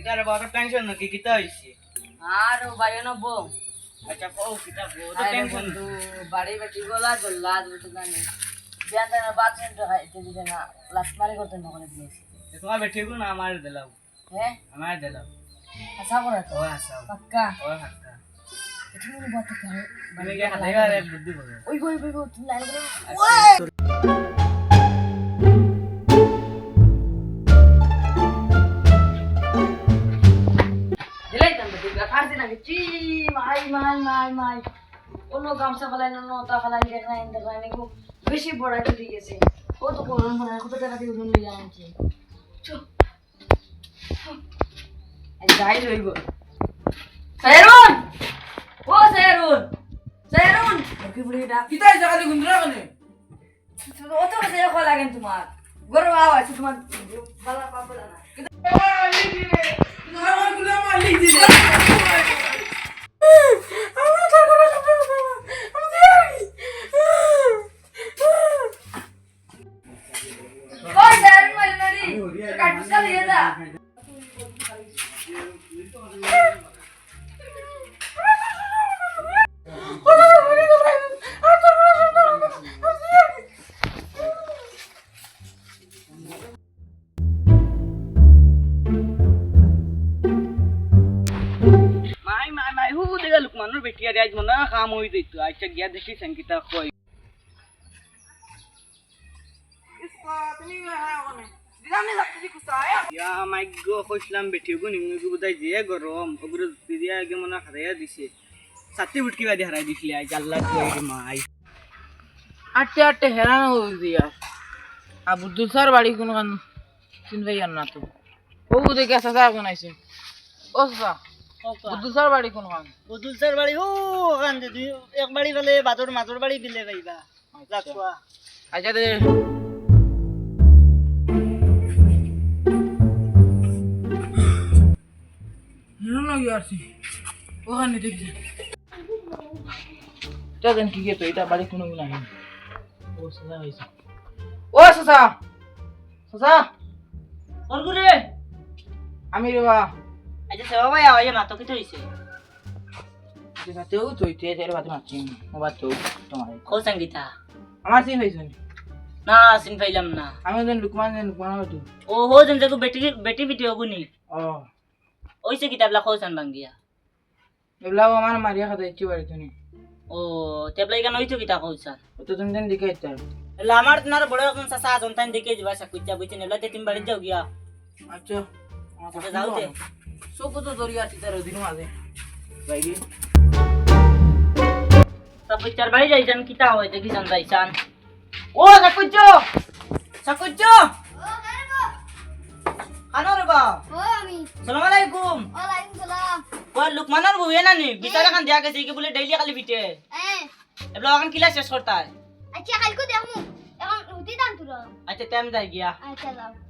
কিতারে বড় টেনশন নাকি কিতা হইছে আর বাইরে ন বউ আচ্ছা বউ কিতা বউ তো টেনশন বন্ধু বাড়ি বেটি গলা গল্লা বুঝতে জানি জানতে না বাচ্চা তো খাইতে দিছে না লাস্ট মারি করতে না করে দিয়েছে তোমার বেটি গো না আমার দিলাও হ্যাঁ আমার দিলাও আশা করে তো ও আচ্ছা পাক্কা ও হাক্কা তুমি বাত করে মানে কি হাতে গারে বুদ্ধি করে ওই গই তুমি লাইন করে দিলাইতাম তো দিলা ফাড়ছি না চি মাই কোনো গামছা ফেলাই না নতা ফেলাই দেখাই নাকি বেশি বড় একটা দিয়ে গেছে কত করুন মানে কত টাকা দিয়ে উঠুন নিয়ে আনছে যাই রইব সায়রুন ও সায়রুন কি বলি এটা কিতাই জায়গা দিয়ে গুন্দরা কেন অত কথা কল লাগেন তোমার গরম আওয়াজ তোমার বালা পাবলা না আমার গুলো মারলি দিলে কই সায়রুন মারি নারি কাটুসা লিয়ে দা মাই হু দেখা লোক মানুষ বেটি আর আজ মনে কাম হই দিত আচ্ছা গিয়া দেখি সংগীতা কই তুমি হ্যাঁ ওখানে দিলামে যাচ্ছি কুসায়া ইয়া মাই গো কইছিলাম বেটি গো নিমু গো বুঝাই যে গরম ওগুলো দিদিয়া আগে মনে হারাইয়া দিছে সাথে বুটকি বাদি হারাই দিছিলি আজ আল্লাহ কই মাই আটে আটে হেরান হই দিয়া আব্দুল স্যার বাড়ি কোন গান চিনবাই আর না তো ও দেখে সাসা কোন আইছে ও সাসা আব্দুল স্যার বাড়ি কোন গান বদুল স্যার বাড়ি ও ওখান তুই এক বাড়ি বলে বাদর মাদর বাড়ি বিলে পাইবা যাকবা আচ্ছা দে হেরান লাগি আসি ওখানে দেখছি চাচেন কি তো এটা বাড়ি কোনো নাই ও সাসা হইছে ও সাসা সাসা কোন করে আমি রে বা আচ্ছা সেবা ভাই আওয়াজে মাতো কি হইছে তেও তুই তেরে বাদ মারছি ও বাদ তো তোমার কো সংগীতা আমার সিন হইছে না সিন পাইলাম না আমি দেন লুকমান হতো ও হো যেন দেখো বেটি ভিডিও গুনি ও ওইছে কিতাবলা খোসান বাঙ্গিয়া এবলা আমার মারিয়া খাতে ইচ্ছি বাড়ি তুমি ও তেবলাই কেন হইতো কিতা কইছান ও তো তুমি দেন দেখে ইচ্ছা এলা আমার নার বড় কোন সাসা জনতান দেখে যাবা সাকুচ্চা বুঝছেন এলা তে তিন বাড়ি যাও গিয়া আচ্ছা আচ্ছা যাও তে সব তো দরিয়া চিতার দিন মাঝে বাইরে সাকুচ্চার বাড়ি যাইছান কিতা হয় দেখি জান যাইছান ও সাকুচ্চো আনো রে বা সালাম আলাইকুম ও লুকমানের বউয়ে না নি বিতারা খান দিয়া গেছে কি বলে ডেইলি খালি বিটে এবলা এখন কিলা শেষ করতা আচ্ছা কালকে দেখমু এখন উঠি দাম তুলো আচ্ছা টাইম যাই গিয়া আচ্ছা যাও